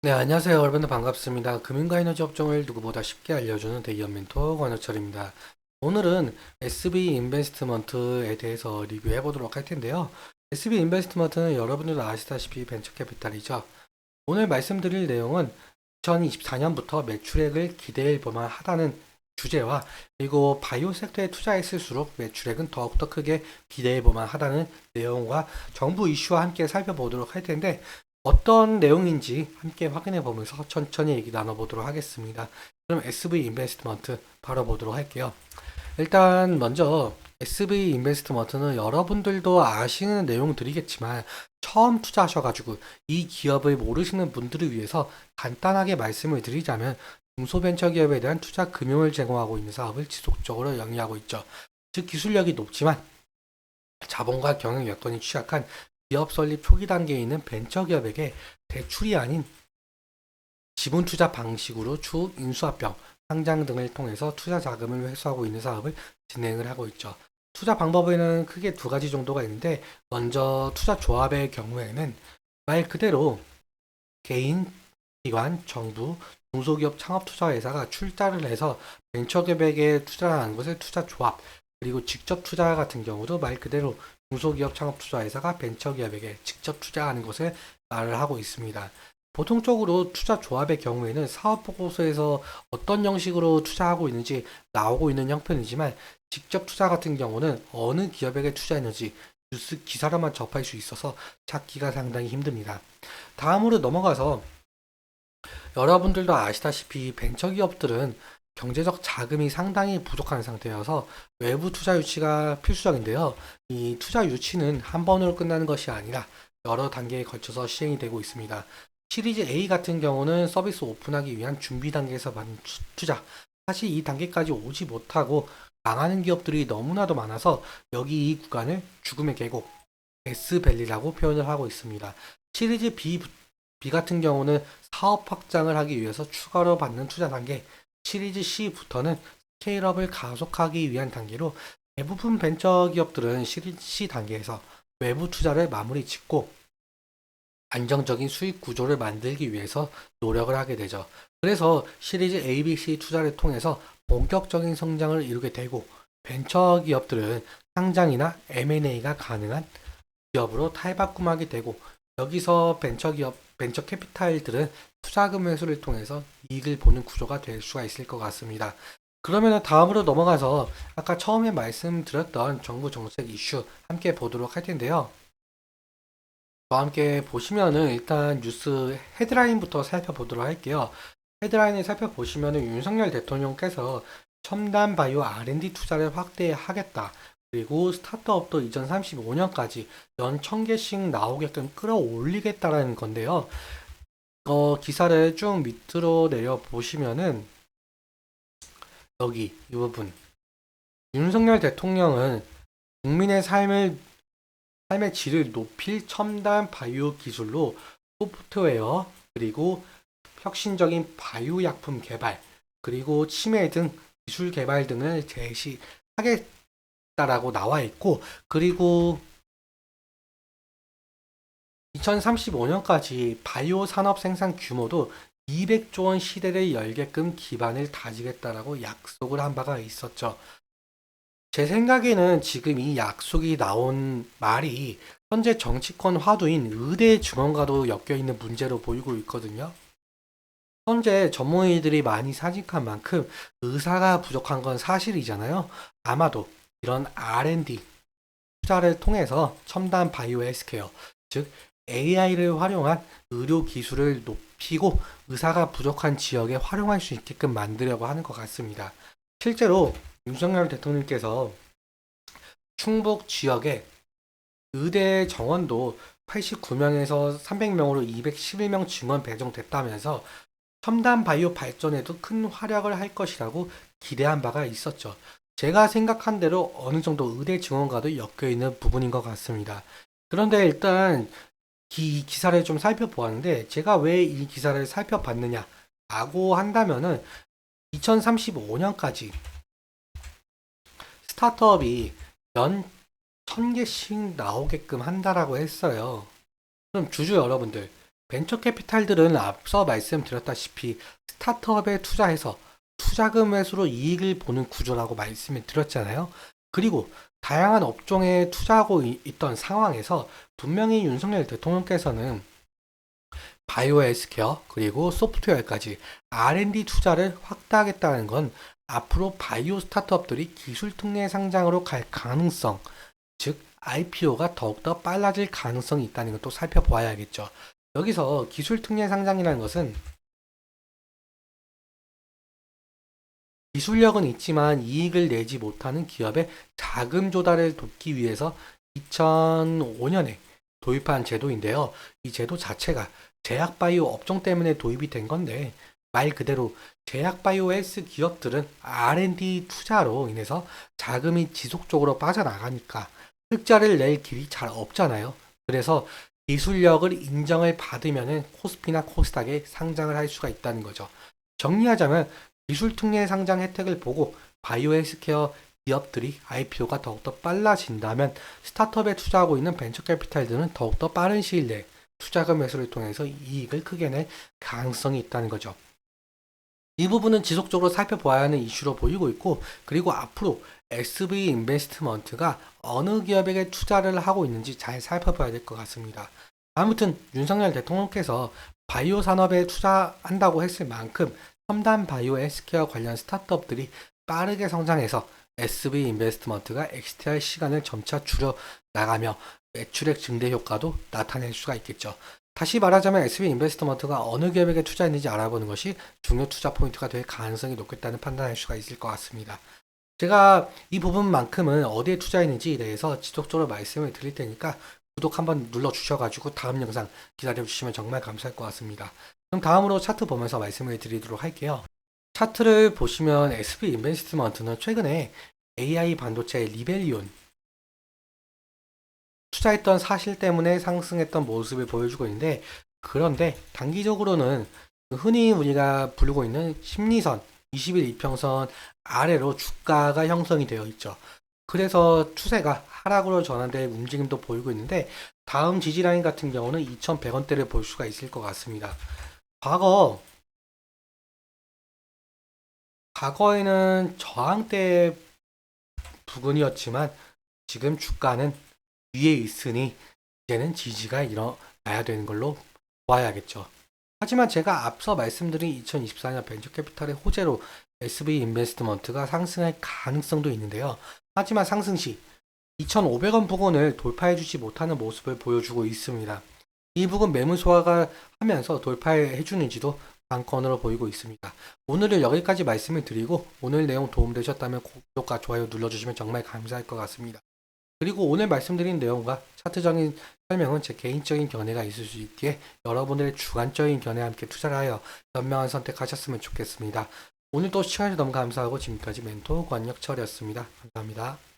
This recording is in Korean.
네, 안녕하세요. 여러분들 반갑습니다. 금융과 에너지 업종을 누구보다 쉽게 알려주는 대기업 멘토 권혁철입니다. 오늘은 SB 인베스트먼트에 대해서 리뷰해 보도록 할 텐데요. SB 인베스트먼트는 여러분들도 아시다시피 벤처 캐피탈이죠. 오늘 말씀드릴 내용은 2024년부터 매출액을 기대해 볼만 하다는 주제와 그리고 바이오 섹터에 투자했을수록 매출액은 더욱더 크게 기대해 볼만 하다는 내용과 정부 이슈와 함께 살펴보도록 할 텐데 어떤 내용인지 함께 확인해 보면서 천천히 얘기 나눠보도록 하겠습니다. 그럼 SV 인베스트먼트 바로 보도록 할게요. 일단 먼저 SV 인베스트먼트는 여러분들도 아시는 내용들이겠지만 처음 투자하셔가지고 이 기업을 모르시는 분들을 위해서 간단하게 말씀을 드리자면 중소벤처기업에 대한 투자 금융을 제공하고 있는 사업을 지속적으로 영위하고 있죠. 즉 기술력이 높지만 자본과 경영 여건이 취약한 기업 설립 초기 단계에 있는 벤처기업에게 대출이 아닌 지분 투자 방식으로 추후 인수합병, 상장 등을 통해서 투자 자금을 회수하고 있는 사업을 진행을 하고 있죠. 투자 방법에는 크게 두 가지 정도가 있는데 먼저 투자 조합의 경우에는 말 그대로 개인, 기관, 정부, 중소기업 창업투자회사가 출자를 해서 벤처기업에게 투자하는 것을 투자조합, 그리고 직접 투자 같은 경우도 말 그대로 중소기업 창업투자회사가 벤처기업에게 직접 투자하는 것을 말을 하고 있습니다. 보통적으로 투자조합의 경우에는 사업보고서에서 어떤 형식으로 투자하고 있는지 나오고 있는 형편이지만 직접 투자 같은 경우는 어느 기업에게 투자했는지 뉴스 기사로만 접할 수 있어서 찾기가 상당히 힘듭니다. 다음으로 넘어가서 여러분들도 아시다시피 벤처기업들은 경제적 자금이 상당히 부족한 상태여서 외부 투자 유치가 필수적인데요. 이 투자 유치는 한 번으로 끝나는 것이 아니라 여러 단계에 걸쳐서 시행이 되고 있습니다. 시리즈 A 같은 경우는 서비스 오픈하기 위한 준비 단계에서 받는 투자. 사실 이 단계까지 오지 못하고 망하는 기업들이 너무나도 많아서 여기 이 구간을 죽음의 계곡, S밸리라고 표현을 하고 있습니다. 시리즈 B 같은 경우는 사업 확장을 하기 위해서 추가로 받는 투자 단계, 시리즈 C부터는 스케일업을 가속하기 위한 단계로 대부분 벤처 기업들은 시리즈 C 단계에서 외부 투자를 마무리 짓고 안정적인 수익 구조를 만들기 위해서 노력을 하게 되죠. 그래서 시리즈 A, B, C 투자를 통해서 본격적인 성장을 이루게 되고 벤처 기업들은 상장이나 M&A가 가능한 기업으로 탈바꿈하게 되고 여기서 벤처 캐피탈들은 투자금 회수를 통해서 이익을 보는 구조가 될 수가 있을 것 같습니다. 그러면 다음으로 넘어가서 아까 처음에 말씀드렸던 정부 정책 이슈 함께 보도록 할 텐데요. 저와 함께 보시면은 일단 뉴스 헤드라인부터 살펴보도록 할게요. 헤드라인을 살펴보시면은 윤석열 대통령께서 첨단 바이오 R&D 투자를 확대하겠다. 그리고 스타트업도 2035년까지 연 1000개씩 나오게끔 끌어올리겠다라는 건데요. 기사를 쭉 밑으로 내려 보시면은 여기 이 부분 윤석열 대통령은 국민의 삶의 질을 높일 첨단 바이오 기술로 소프트웨어 그리고 혁신적인 바이오 약품 개발 그리고 치매 등 기술 개발 등을 제시하겠다라고 나와 있고 그리고 2035년까지 바이오 산업 생산 규모도 200조 원 시대를 열게끔 기반을 다지겠다라고 약속을 한 바가 있었죠. 제 생각에는 지금 이 약속이 나온 말이 현재 정치권 화두인 의대 증원과도 엮여 있는 문제로 보이고 있거든요. 현재 전문의들이 많이 사직한 만큼 의사가 부족한 건 사실이잖아요. 아마도 이런 R&D 투자를 통해서 첨단 바이오 헬스케어, 즉 AI를 활용한 의료 기술을 높이고 의사가 부족한 지역에 활용할 수 있게끔 만들려고 하는 것 같습니다. 실제로 윤석열 대통령께서 충북 지역에 의대 정원도 89명에서 300명으로 211명 증원 배정됐다면서 첨단 바이오 발전에도 큰 활약을 할 것이라고 기대한 바가 있었죠. 제가 생각한 대로 어느 정도 의대 증원과도 엮여 있는 부분인 것 같습니다. 그런데 일단 이 기사를 좀 살펴보았는데 제가 왜 이 기사를 살펴봤느냐라고 한다면은 2035년까지 스타트업이 연 1000개씩 나오게끔 한다라고 했어요. 그럼 주주 여러분들 벤처 캐피탈들은 앞서 말씀드렸다시피 스타트업에 투자해서 투자금 회수로 이익을 보는 구조라고 말씀을 드렸잖아요. 그리고 다양한 업종에 투자하고 있던 상황에서 분명히 윤석열 대통령께서는 바이오 헬스케어 그리고 소프트웨어까지 R&D 투자를 확대하겠다는 건 앞으로 바이오 스타트업들이 기술 특례 상장으로 갈 가능성, 즉 IPO가 더욱더 빨라질 가능성이 있다는 것도 살펴보아야겠죠. 여기서 기술 특례 상장이라는 것은 기술력은 있지만 이익을 내지 못하는 기업의 자금 조달을 돕기 위해서 2005년에 도입한 제도인데요. 이 제도 자체가 제약바이오 업종 때문에 도입이 된 건데 말 그대로 제약바이오 헬스 기업들은 R&D 투자로 인해서 자금이 지속적으로 빠져나가니까 흑자를 낼 길이 잘 없잖아요. 그래서 기술력을 인정을 받으면은 코스피나 코스닥에 상장을 할 수가 있다는 거죠. 정리하자면 기술 특례 상장 혜택을 보고 바이오 헬스케어 기업들이 IPO가 더욱더 빨라진다면 스타트업에 투자하고 있는 벤처 캐피탈들은 더욱더 빠른 시일 내에 투자금 매수를 통해서 이익을 크게 낼 가능성이 있다는 거죠. 이 부분은 지속적으로 살펴봐야 하는 이슈로 보이고 있고, 그리고 앞으로 SB 인베스트먼트가 어느 기업에게 투자를 하고 있는지 잘 살펴봐야 될 것 같습니다. 아무튼 윤석열 대통령께서 바이오 산업에 투자한다고 했을 만큼 첨단 바이오 헬스케어 관련 스타트업들이 빠르게 성장해서 SB 인베스트먼트가 엑시트할 시간을 점차 줄여 나가며 매출액 증대 효과도 나타낼 수가 있겠죠. 다시 말하자면 SB 인베스트먼트가 어느 기업에게 투자했는지 알아보는 것이 중요 투자 포인트가 될 가능성이 높겠다는 판단할 수가 있을 것 같습니다. 제가 이 부분만큼은 어디에 투자했는지에 대해서 지속적으로 말씀을 드릴 테니까 구독 한번 눌러주셔가지고 다음 영상 기다려주시면 정말 감사할 것 같습니다. 그럼 다음으로 차트 보면서 말씀을 드리도록 할게요. 차트를 보시면 SB 인베스트먼트는 최근에 AI 반도체 리벨리온 투자했던 사실 때문에 상승했던 모습을 보여주고 있는데, 그런데 단기적으로는 흔히 우리가 부르고 있는 심리선 20일 이평선 아래로 주가가 형성이 되어 있죠. 그래서 추세가 하락으로 전환될 움직임도 보이고 있는데, 다음 지지라인 같은 경우는 2,100원대를 볼 수가 있을 것 같습니다. 과거에는 저항대 부근이었지만 지금 주가는 위에 있으니 이제는 지지가 일어나야 되는 걸로 봐야겠죠. 하지만 제가 앞서 말씀드린 2024년 벤처캐피탈의 호재로 SB 인베스트먼트가 상승할 가능성도 있는데요. 하지만 상승 시 2,500원 부근을 돌파해주지 못하는 모습을 보여주고 있습니다. 이 부분 매물 소화가 하면서 돌파해주는지도 관건으로 보이고 있습니다. 오늘은 여기까지 말씀을 드리고, 오늘 내용 도움되셨다면 구독과 좋아요 눌러주시면 정말 감사할 것 같습니다. 그리고 오늘 말씀드린 내용과 차트적인 설명은 제 개인적인 견해가 있을 수 있기에 여러분들의 주관적인 견해와 함께 투자를 하여 현명한 선택하셨으면 좋겠습니다. 오늘도 시청해주셔서 너무 감사하고, 지금까지 멘토 권혁철이었습니다. 감사합니다.